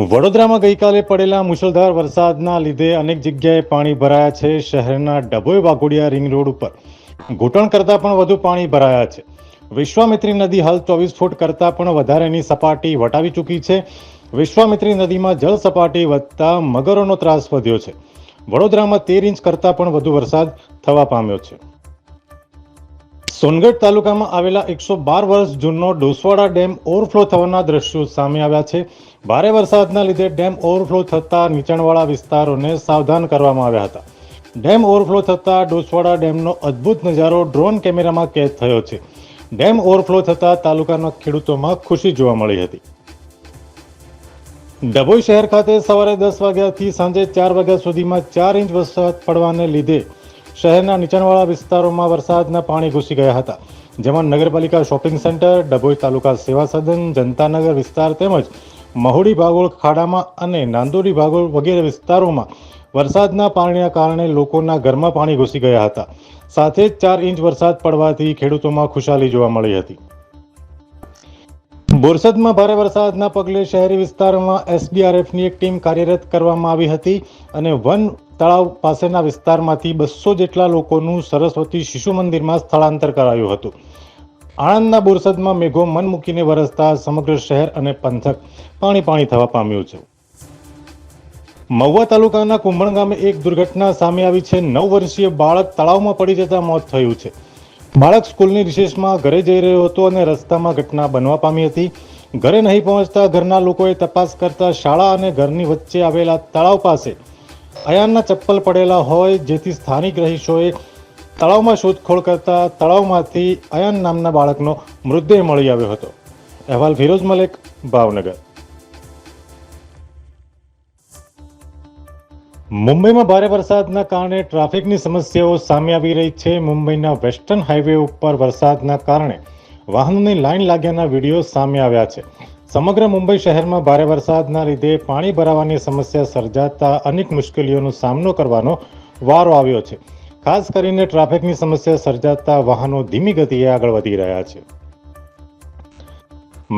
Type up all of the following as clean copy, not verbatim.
વડોદરામાં ગઈકાલે પડેલા મુશળધાર વરસાદના લીધે અનેક જગ્યાએ પાણી ભરાયા છે. શહેરના ડભોઈ વાઘોડિયા રિંગ રોડ ઉપર ઘૂંટણ કરતાં પણ વધુ પાણી ભરાયા છે. વિશ્વામિત્રી નદી હાલ 24 ફૂટ કરતાં પણ વધારેની સપાટી વટાવી ચૂકી છે. વિશ્વામિત્રી નદીમાં જળ સપાટી વધતા મગરોનો ત્રાસ વધ્યો છે. વડોદરામાં 13 ઇંચ કરતાં પણ વધુ વરસાદ થવા પામ્યો છે. સોનગઢ તાલુકામાં આવેલા 112 વર્ષ જૂનો ડોસવાડા ડેમ ઓવરફ્લો થવાના દ્રશ્યો સામે આવ્યા છે. ભારે વરસાદના લીધે ડેમ ઓવરફ્લો થતા નીચાણવાળા વિસ્તારોને સાવધાન કરવામાં આવ્યા હતા. ડેમ ઓવરફ્લો થતા ડોસવાડા ડેમનો અદ્ભુત નજારો ડ્રોન કેમેરામાં કેદ થયો છે. ડેમ ઓવરફ્લો થતા તાલુકાના ખેડૂતોમાં ખુશી જોવા મળી હતી. ડભોઈ શહેર ખાતે સવારે 10 વાગ્યાથી સાંજે 4 વાગ્યા સુધીમાં 4 ઇંચ વરસાદ પડવાને લીધે શહેરના નીચાણવાળા વિસ્તારોમાં વરસાદના પાણી ઘૂસી ગયા હતા. જેમાં નગરપાલિકા શોપિંગ સેન્ટર, ડભોઈ તાલુકા સેવા સદન, જનતાનગર વિસ્તાર તેમજ મહુડી ભાગોળ ખાડામાં અને નાંદોરી ભાગોળ વગેરે વિસ્તારોમાં વરસાદના પાણીના કારણે લોકોના ઘરમાં પાણી ઘૂસી ગયા હતા. સાથે જ 4 ઇંચ વરસાદ પડવાથી ખેડૂતોમાં ખુશાલી જોવા મળી હતી. બોરસદમાં ભારે વરસાદના પગલે શહેરી વિસ્તારમાં એસડીઆરએફની એક ટીમ કાર્યરત કરવામાં આવી હતી અને વન તળાવ પાસેના વિસ્તારમાંથી 200 જેટલા લોકોનું સરસ્વતી શિશુ મંદિરમાં સ્થળાંતર કરાયું હતું. આણંદના બોરસદમાં મેઘો મન મૂકીને વરસતા સમગ્ર શહેર અને પંથક પાણી થવા પામ્યું છે. મહુવા તાલુકાના કુંભણ ગામે એક દુર્ઘટના સામે આવી છે. 9 વર્ષીય બાળક તળાવમાં પડી જતા મોત થયું છે. બાળક સ્કૂલની રિસેસમાં ઘરે જઈ રહ્યો હતો અને રસ્તામાં ઘટના બનવા પામી હતી. ઘરે નહીં પહોંચતા ઘરના લોકોએ તપાસ કરતા શાળા અને ઘરની વચ્ચે આવેલા તળાવ પાસે અયાનના ચપ્પલ પડેલા હોય, જેથી સ્થાનિક રહીશોએ તળાવમાં શોધખોળ કરતા તળાવમાંથી અયાન નામના બાળકનો મૃતદેહ મળી આવ્યો હતો. અહેવાલ ફિરોઝ મલેક, ભાવનગર. મુંબઈમાં ભારે વરસાદના કારણે ટ્રાફિકની સમસ્યાઓ સામે આવી રહી છે. મુંબઈના વેસ્ટર્ન હાઈવે ઉપર વરસાદના કારણે વાહનોની લાઈન લાગ્યાના વિડીયો સામે આવ્યા છે. સમગ્ર મુંબઈ શહેરમાં ભારે વરસાદના લીધે પાણી ભરાવાની સમસ્યા સર્જાતા અનેક મુશ્કેલીઓનો સામનો કરવાનો વારો આવ્યો છે. ખાસ કરીને ટ્રાફિકની સમસ્યા સર્જાતા વાહનો ધીમી ગતિએ આગળ વધી રહ્યા છે.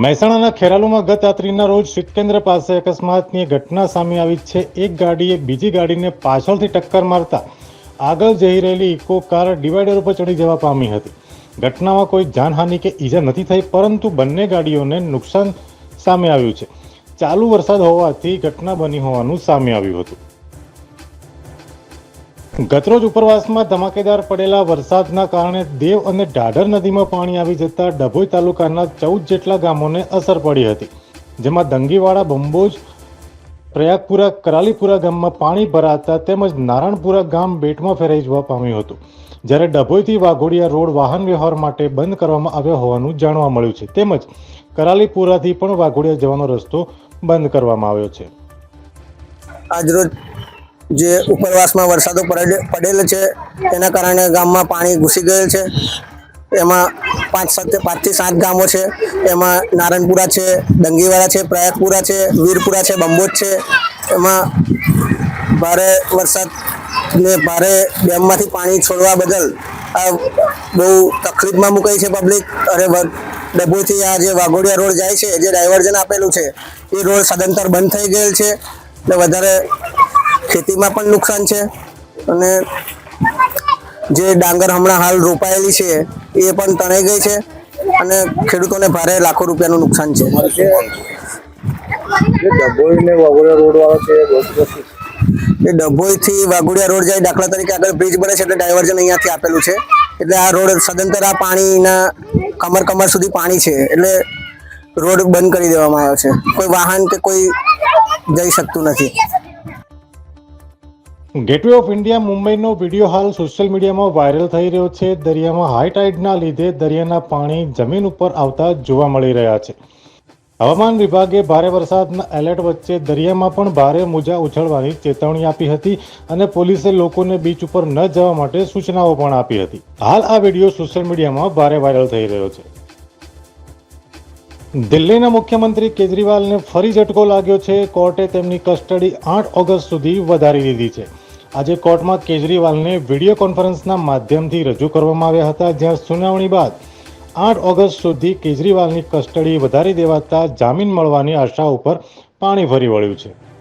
મહેસાણાના ખેરાલુમાં ગત રાત્રિના રોજ શીતકેન્દ્ર પાસે અકસ્માતની ઘટના સામે આવી છે. એક ગાડીએ બીજી ગાડીને પાછળથી ટક્કર મારતા આગળ જઈ રહેલી ઇકો કાર ડિવાઈડર ઉપર ચડી જવા પામી હતી. ઘટનામાં કોઈ જાનહાનિ કે ઈજા નથી થઈ, પરંતુ બંને ગાડીઓને નુકસાન સામે આવ્યું છે. ચાલુ વરસાદ હોવાથી ઘટના બની હોવાનું સામે આવ્યું હતું. ગતરોજ ઉપરવાસમાં ધમાકેદાર પડેલા વરસાદના કારણે દેવ અને ઢાઢર નદીમાં પાણી આવી જતા ડભોઈ તાલુકાના 14 જેટલા ગામોને અસર પડી હતી. જેમાં દંગીવાડા, બંબોજ, પ્રયાગપુરા, કરાલીપુરા ગામમાં પાણી ભરાતા તેમજ નારાયણપુરા ગામ બેટમાં ફેરવાઈ જવા પામ્યું હતું. જ્યારે ડભોઈથી વાઘોડિયા રોડ વાહન વ્યવહાર માટે બંધ કરવામાં આવ્યો હોવાનું જાણવા મળ્યું છે. તેમજ કરાલીપુરાથી પણ વાઘોડિયા જવાનો રસ્તો બંધ કરવામાં આવ્યો છે. આજરોજ જે ઉપરવાસમાં વરસાદો પડેલ છે તેના કારણે ગામમાં પાણી ઘૂસી ગયેલ છે. એમાં 5 થી 7 ગામો છે. એમાં નારાયણપુરા છે, દંગીવાડા છે, પ્રયાગપુરા છે, વીરપુરા છે, બંબોજ છે. એમાં ભારે વરસાદ ને ભારે ડેમમાંથી પાણી છોડવા બદલ આ બહુ તકલીફમાં મુકાઈ છે પબ્લિક. અને ડભોઈથી આ જે વાઘોડિયા રોડ જાય છે, જે ડાયવર્ઝન આપેલું છે, એ રોડ સદંતર બંધ થઈ ગયેલ છે. એટલે વધારે ખેતીમાં પણ નુકસાન છે. અને જે ડાંગર હમણાં હાલ રોપાયેલી છે એ પણ તણાઈ ગઈ છે અને ખેડૂતોને ભારે લાખો રૂપિયાનું નુકસાન છે. એ ડભોઈથી વાઘોડિયા રોડ જાય, દાખલા તરીકે આગળ બ્રિજ બને છે એટલે ડાયવર્ઝન અહીંયાથી આપેલું છે. એટલે આ રોડ સદંતર આ પાણીના કમર સુધી પાણી છે એટલે રોડ બંધ કરી દેવામાં આવ્યો છે. કોઈ વાહન કે કોઈ જઈ શકતું નથી. ગેટવે ઓફ ઇન્ડિયા મુંબઈનો વિડીયો હાલ સોશિયલ મીડિયામાં વાયરલ થઈ રહ્યો છે. દરિયામાં હાઈ ટાઈડના લીધે દરિયાના પાણી જમીન ઉપર આવતા જોવા મળી રહ્યા છે. હવામાન વિભાગે ભારે વરસાદના એલર્ટ વચ્ચે દરિયામાં પણ ભારે મોજા ઉછળવાની ચેતવણી આપી હતી અને પોલીસે લોકોને બીચ ઉપર ન જવા માટે સૂચનાઓ પણ આપી હતી. હાલ આ વિડીયો સોશિયલ મીડિયામાં ભારે વાયરલ થઈ રહ્યો છે. દિલ્હીના મુખ્યમંત્રી કેજરીવાલને ફરી ઝટકો લાગ્યો છે. કોર્ટે તેમની કસ્ટડી 8 ઓગસ્ટ સુધી વધારી દીધી છે. આજે કોર્ટમાં કેજરીવાલને વિડીયો કોન્ફરન્સના માધ્યમથી રજૂ કરવામાં આવ્યા હતા, જ્યાં સુનાવણી બાદ 8 ઓગસ્ટ સુધી કેજરીવાલની કસ્ટડી વધારી દેવાતા જામીન મળવાની આશા ઉપર પાણી ફરી વળ્યું છે।